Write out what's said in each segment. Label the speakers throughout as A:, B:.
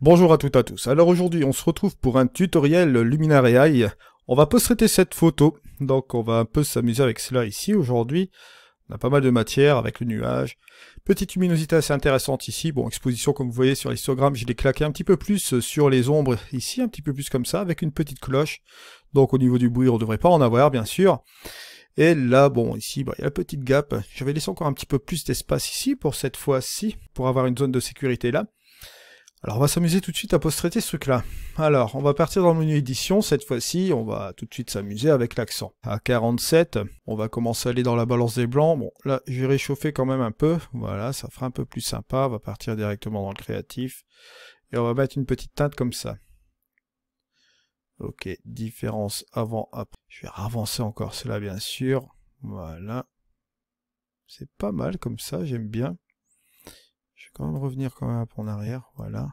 A: Bonjour à toutes et à tous. Alors aujourd'hui, on se retrouve pour un tutoriel Luminary AI. On va post-traiter cette photo. Donc on va un peu s'amuser avec cela ici aujourd'hui. On a pas mal de matière avec le nuage. Petite luminosité assez intéressante ici. Bon, exposition comme vous voyez sur l'histogramme, je l'ai claqué un petit peu plus sur les ombres ici, un petit peu plus comme ça, avec une petite cloche. Donc au niveau du bruit, on ne devrait pas en avoir bien sûr. Et là, bon, ici, il y a la petite gap. Je vais laisser encore un petit peu plus d'espace ici pour cette fois-ci, pour avoir une zone de sécurité là. Alors on va s'amuser tout de suite à post-traiter ce truc-là. Alors, on va partir dans le menu édition, cette fois-ci, on va tout de suite s'amuser avec l'accent. À 47, on va commencer à aller dans la balance des blancs. Bon, là, je vais réchauffer quand même un peu. Voilà, ça fera un peu plus sympa. On va partir directement dans le créatif. Et on va mettre une petite teinte comme ça. Ok, différence avant-après. Je vais avancer encore cela, bien sûr. Voilà. C'est pas mal comme ça, j'aime bien. Je vais quand même revenir quand même un peu en arrière, voilà.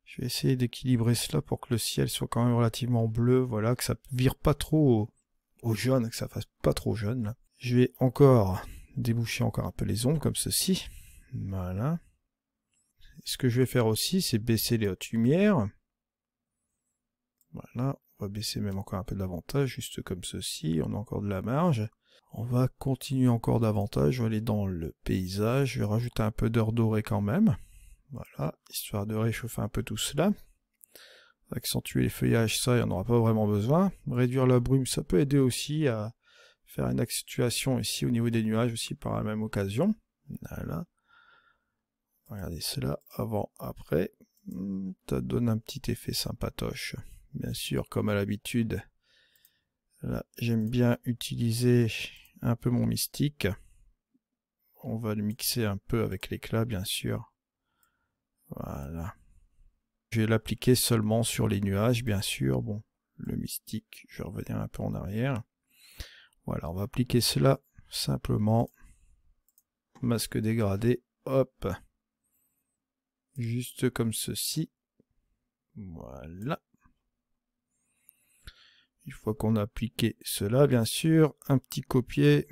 A: Je vais essayer d'équilibrer cela pour que le ciel soit quand même relativement bleu, voilà, que ça vire pas trop au jaune, que ça fasse pas trop jaune, là. Je vais encore déboucher encore un peu les ombres, comme ceci. Voilà. Ce que je vais faire aussi, c'est baisser les hautes lumières. Voilà, on va baisser même encore un peu davantage, juste comme ceci, on a encore de la marge. On va continuer encore davantage, je vais aller dans le paysage, je vais rajouter un peu d'heure dorée quand même. Voilà, histoire de réchauffer un peu tout cela. Accentuer les feuillages, ça, il n'y en aura pas vraiment besoin. Réduire la brume, ça peut aider aussi à faire une accentuation ici au niveau des nuages aussi par la même occasion. Voilà. Regardez cela, avant, après. Ça donne un petit effet sympatoche. Bien sûr, comme à l'habitude, là, j'aime bien utiliser un peu mon mystique. On va le mixer un peu avec l'éclat, bien sûr. Voilà. Je vais l'appliquer seulement sur les nuages, bien sûr. Bon, le mystique, je vais revenir un peu en arrière. Voilà, on va appliquer cela simplement. Masque dégradé, hop. Juste comme ceci. Voilà. Une fois qu'on a appliqué cela, bien sûr, un petit copier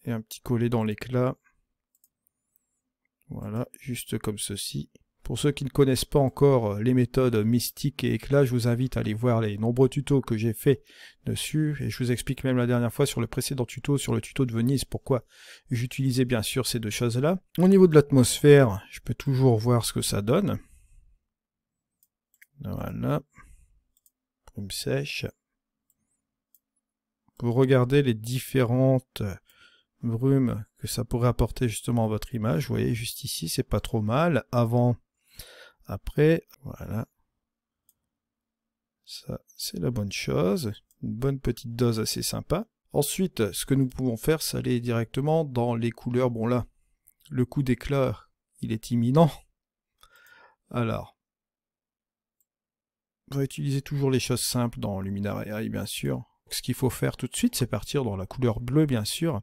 A: et un petit coller dans l'éclat. Voilà, juste comme ceci. Pour ceux qui ne connaissent pas encore les méthodes mystique et éclat, je vous invite à aller voir les nombreux tutos que j'ai fait dessus. Et je vous explique même la dernière fois sur le précédent tuto, sur le tuto de Venise, pourquoi j'utilisais bien sûr ces deux choses-là. Au niveau de l'atmosphère, je peux toujours voir ce que ça donne. Voilà. Brume sèche. Vous regardez les différentes brumes que ça pourrait apporter justement à votre image. Vous voyez, juste ici, c'est pas trop mal. Avant, après, voilà. Ça, c'est la bonne chose. Une bonne petite dose assez sympa. Ensuite, ce que nous pouvons faire, c'est aller directement dans les couleurs. Bon là, le coup d'éclat, il est imminent. Alors, on va utiliser toujours les choses simples dans Luminary AI, bien sûr. Ce qu'il faut faire tout de suite, c'est partir dans la couleur bleue, bien sûr.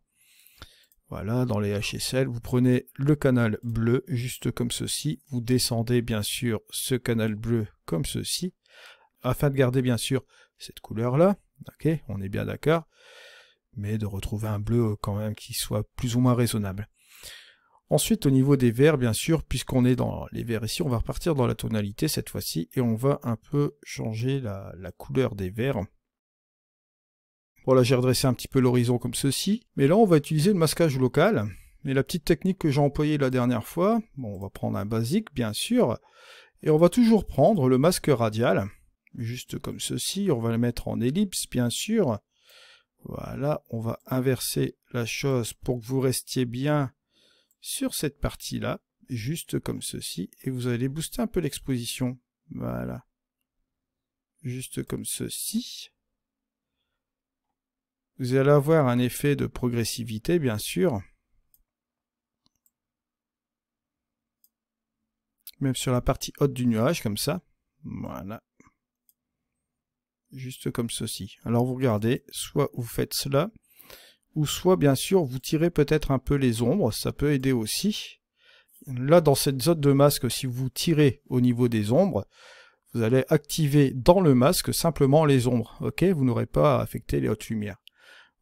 A: Voilà, dans les HSL, vous prenez le canal bleu, juste comme ceci. Vous descendez, bien sûr, ce canal bleu comme ceci, afin de garder, bien sûr, cette couleur-là. Ok, on est bien d'accord. Mais de retrouver un bleu quand même qui soit plus ou moins raisonnable. Ensuite, au niveau des verts, bien sûr, puisqu'on est dans les verts ici, on va repartir dans la tonalité cette fois-ci, et on va un peu changer la couleur des verts. Voilà, j'ai redressé un petit peu l'horizon comme ceci, mais là on va utiliser le masquage local. Et la petite technique que j'ai employée la dernière fois, bon, on va prendre un basique, bien sûr, et on va toujours prendre le masque radial, juste comme ceci, on va le mettre en ellipse, bien sûr. Voilà, on va inverser la chose pour que vous restiez bien sur cette partie-là, juste comme ceci, et vous allez booster un peu l'exposition. Voilà. Juste comme ceci. Vous allez avoir un effet de progressivité, bien sûr. Même sur la partie haute du nuage, comme ça. Voilà. Juste comme ceci. Alors vous regardez, soit vous faites cela, ou soit bien sûr vous tirez peut-être un peu les ombres, ça peut aider aussi. Là dans cette zone de masque, si vous tirez au niveau des ombres, vous allez activer dans le masque simplement les ombres, ok? Vous n'aurez pas à affecter les hautes lumières.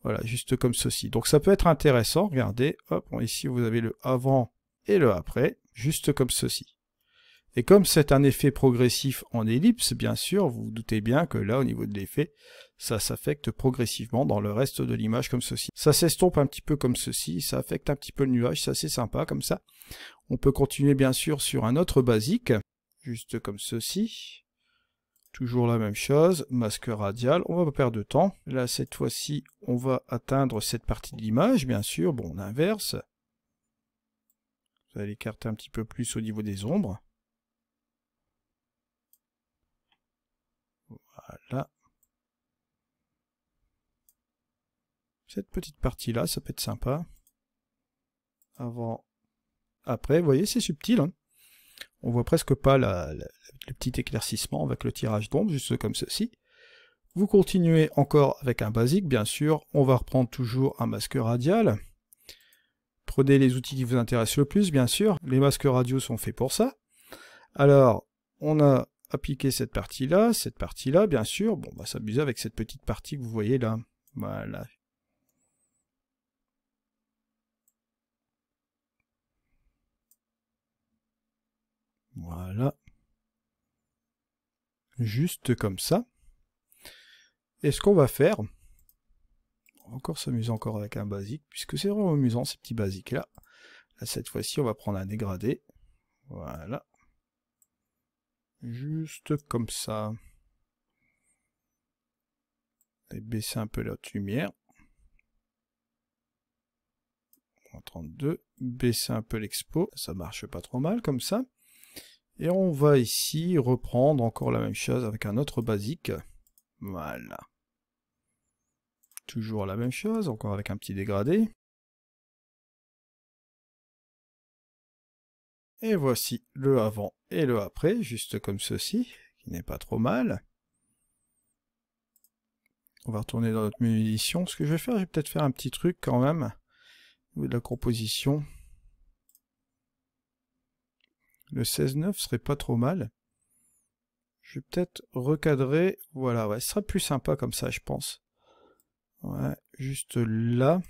A: Voilà, juste comme ceci. Donc ça peut être intéressant, regardez, hop, ici vous avez le avant et le après, juste comme ceci. Et comme c'est un effet progressif en ellipse, bien sûr, vous vous doutez bien que là, au niveau de l'effet, ça s'affecte progressivement dans le reste de l'image comme ceci. Ça s'estompe un petit peu comme ceci, ça affecte un petit peu le nuage, c'est assez sympa comme ça. On peut continuer bien sûr sur un autre basique, juste comme ceci. Toujours la même chose, masque radial, on va pas perdre de temps. Là, cette fois-ci, on va atteindre cette partie de l'image, bien sûr. Bon, on inverse. Vous allez l'écarter un petit peu plus au niveau des ombres. Voilà. Cette petite partie-là, ça peut être sympa. Avant, après, vous voyez, c'est subtil. Hein. On voit presque pas le petit éclaircissement avec le tirage d'ombre, juste comme ceci. Vous continuez encore avec un basique, bien sûr. On va reprendre toujours un masque radial. Prenez les outils qui vous intéressent le plus, bien sûr. Les masques radiaux sont faits pour ça. Alors, on a appliqué cette partie-là, bien sûr. Bon, on va s'amuser avec cette petite partie que vous voyez là. Voilà. Voilà. Juste comme ça. Et ce qu'on va faire, on va encore s'amuser encore avec un basique, puisque c'est vraiment amusant ces petits basiques là. Là, cette fois-ci, on va prendre un dégradé. Voilà. Juste comme ça. Et baisser un peu la haute lumière. 32. Baisser un peu l'expo. Ça marche pas trop mal comme ça. Et on va ici reprendre encore la même chose avec un autre basique. Voilà. Toujours la même chose, encore avec un petit dégradé. Et voici le avant et le après, juste comme ceci, qui n'est pas trop mal. On va retourner dans notre menu édition. Ce que je vais faire, je vais peut-être faire un petit truc quand même, au niveau de la composition. Le 16:9 serait pas trop mal. Je vais peut-être recadrer, voilà, ouais, ce sera plus sympa comme ça, je pense. Ouais, juste là.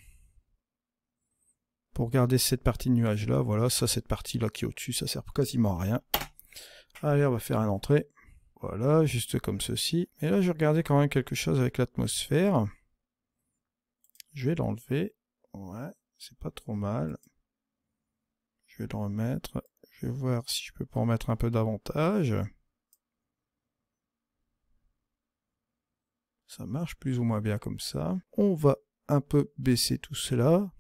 A: Pour garder cette partie de nuage là, voilà, ça, cette partie là qui est au-dessus, ça sert quasiment à rien. Allez, on va faire une entrée. Voilà, juste comme ceci. Et là, je vais regarder quand même quelque chose avec l'atmosphère. Je vais l'enlever. Ouais, c'est pas trop mal. Je vais le remettre. Je vais voir si je peux pas en mettre un peu davantage. Ça marche plus ou moins bien comme ça. On va un peu baisser tout cela.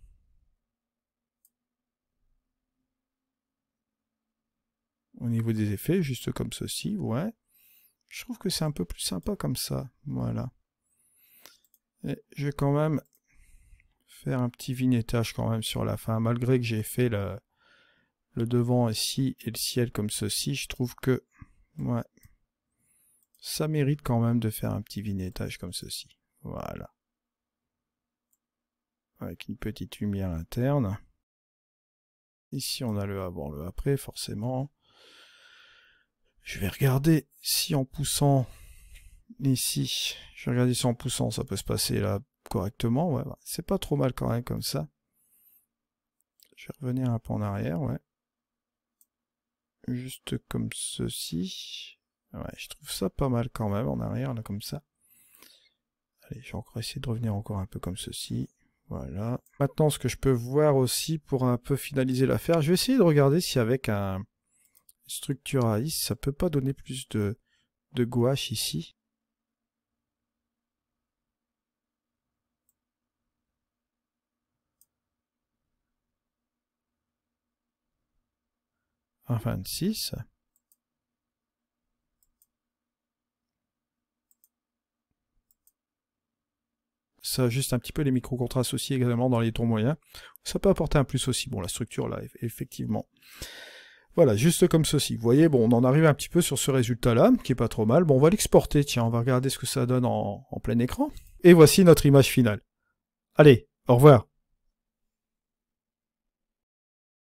A: Au niveau des effets, juste comme ceci, ouais. Je trouve que c'est un peu plus sympa comme ça, voilà. Et je vais quand même faire un petit vignettage quand même sur la fin, malgré que j'ai fait le devant ici et le ciel comme ceci, je trouve que, ouais, ça mérite quand même de faire un petit vignettage comme ceci, voilà. Avec une petite lumière interne. Ici on a le avant, le après, forcément. Je vais regarder si en poussant ici, je vais regarder si en poussant ça peut se passer là correctement. Ouais, c'est pas trop mal quand même comme ça. Je vais revenir un peu en arrière, ouais. Juste comme ceci. Ouais, je trouve ça pas mal quand même en arrière, là, comme ça. Allez, je vais encore essayer de revenir encore un peu comme ceci. Voilà. Maintenant, ce que je peux voir aussi pour un peu finaliser l'affaire, je vais essayer de regarder si avec un Structuralist, ça peut pas donner plus de gouache ici. Un 26. Ça ajuste un petit peu les micro-contrastes aussi également dans les tons moyens. Ça peut apporter un plus aussi. Bon, la structure là, effectivement. Voilà, juste comme ceci. Vous voyez, bon, on en arrive un petit peu sur ce résultat-là, qui est pas trop mal. Bon, on va l'exporter, tiens, on va regarder ce que ça donne en plein écran. Et voici notre image finale. Allez, au revoir.